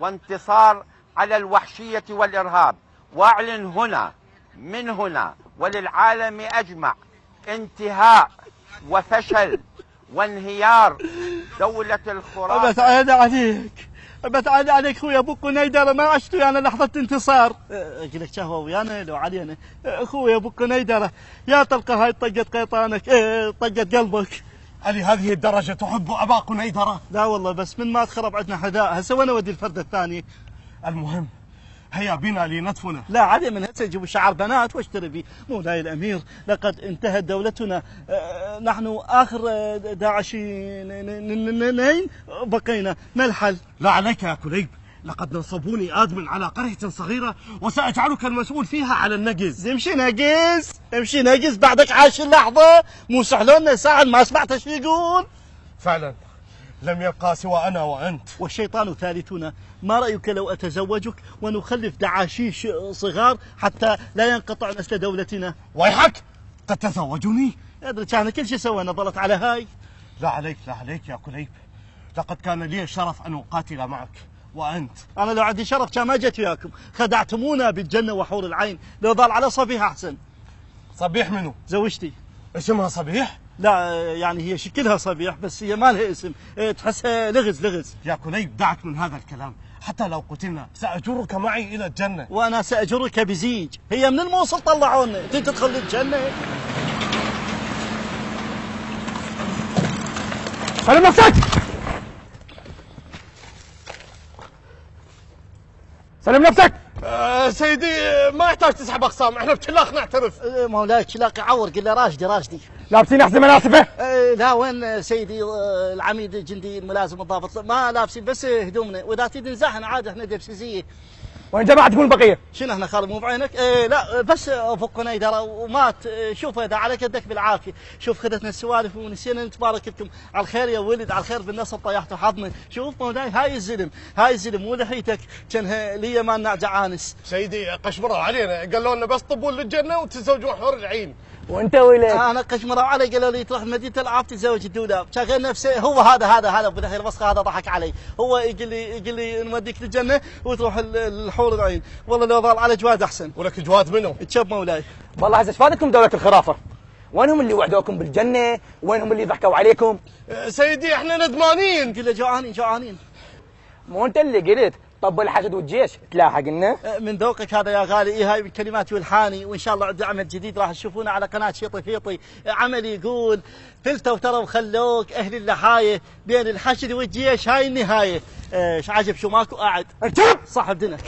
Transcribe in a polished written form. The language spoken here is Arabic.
وانتصار على الوحشية والإرهاب. وأعلن هنا من هنا وللعالم أجمع انتهاء وفشل وانهيار دولة الخرافة. بتعالى عليك اخوي ابو قنيدره، ما عشت ويانا لحظه انتصار. اقول لك شهوه ويانا لو علينا اخوي ابو قنيدره، يا تلقى هاي طقت قيطانك طقت قلبك. علي هذه الدرجه تحب ابا قنيدره؟ لا والله، بس من ما تخرب عندنا حذاء هسه وين اودي الفرد الثاني؟ المهم هيا بنا لندفنه. لا علي، من هسه نجيب شعر بنات واشتري بي. مولاي الامير، لقد انتهت دولتنا، نحن اخر داعشين بقينا، ما الحل؟ لا عليك يا كليب، لقد نصبوني آدم على قرية صغيرة وسأجعلك المسؤول فيها على النقز. امشي نقز بعدك عاش اللحظة، مو سحلون ساعد ما سمعت ايش يقول. فعلا لم يبقى سوى أنا وأنت والشيطان ثالثنا. ما رأيك لو أتزوجك ونخلف دعاشيش صغار حتى لا ينقطع نسل دولتنا؟ ويحك، تتزوجني؟ أدري كان كل شيء سوينا ضلت على هاي. لا عليك يا كليب، لقد كان لي الشرف أن أقاتل معك وأنت. أنا لو عندي شرف كان ما جيت وياكم، خدعتمونا بالجنة وحور العين، لو ضل على صبيح أحسن. صبيح منو؟ زوجتي. اسمها صبيح؟ لا يعني هي شكلها صبيح بس هي ما لها اسم، تحسها لغز. يا كليب دعك من هذا الكلام، حتى لو قتلنا سأجرك معي إلى الجنة. وأنا سأجرك بزيج. هي من الموصل طلعونا أنت تدخل الجنة. سلم نفسك. سلم نفسك. سيدي ما يحتاج تسحب أقسام، احنا بكلاخ نعترف. مولاي كلاك يعور، قل له راشدي. لابسين أحزمة مناسبة؟ لا وين سيدي العميد الجندي الملازم الضابط، ما لابسين بس هدومنا، واذا تريد نزاحنا عاد احنا دبسيسيه. وين جماعتكم البقية؟ شنو احنا خالد مو بعينك؟ لا بس ابو قنيدره ومات. شوف اذا على كدك بالعافيه، شوف خذتنا السوالف ونسينا نتبارك لكم على الخير يا ولد، على الخير بالنصر طيحتوا حظنا. شوف مولاي هاي الزلم مو لحيتك كانها لي ما نعجع انس. سيدي قشمروا علينا، قالوا لنا بس طبون للجنة وتزوجون حور العين. وانت ولك؟ انا قشمروا علي قالوا لي تروح مدينه العاب تتزوج الدولاب، شغل نفسه هو هذا ابو دحيل الوسخه هذا ضحك علي، هو يقول لي نوديك للجنه وتروح الحور العين، والله لو ظل على جواد احسن. ولك جواد منو؟ تشب مولاي. والله هسه فادتكم دولة الخرافة، وينهم اللي وعدوكم بالجنة؟ وينهم اللي ضحكوا عليكم؟ سيدي احنا ندمانين. قل له جوعانين. مو انت اللي قلت طب الحشد والجيش تلاحق لنا؟ من ذوقك هذا يا غالي. هاي من كلماتي والحاني، وان شاء الله عندي عمل جديد راح تشوفونه على قناه شيطي فيطي. عمل يقول فلتوا ترى وخلوك اهل اللحايه، بين الحشد والجيش هاي النهايه. ايش عجب شو ماكو قاعد ارجع صاحب دنك.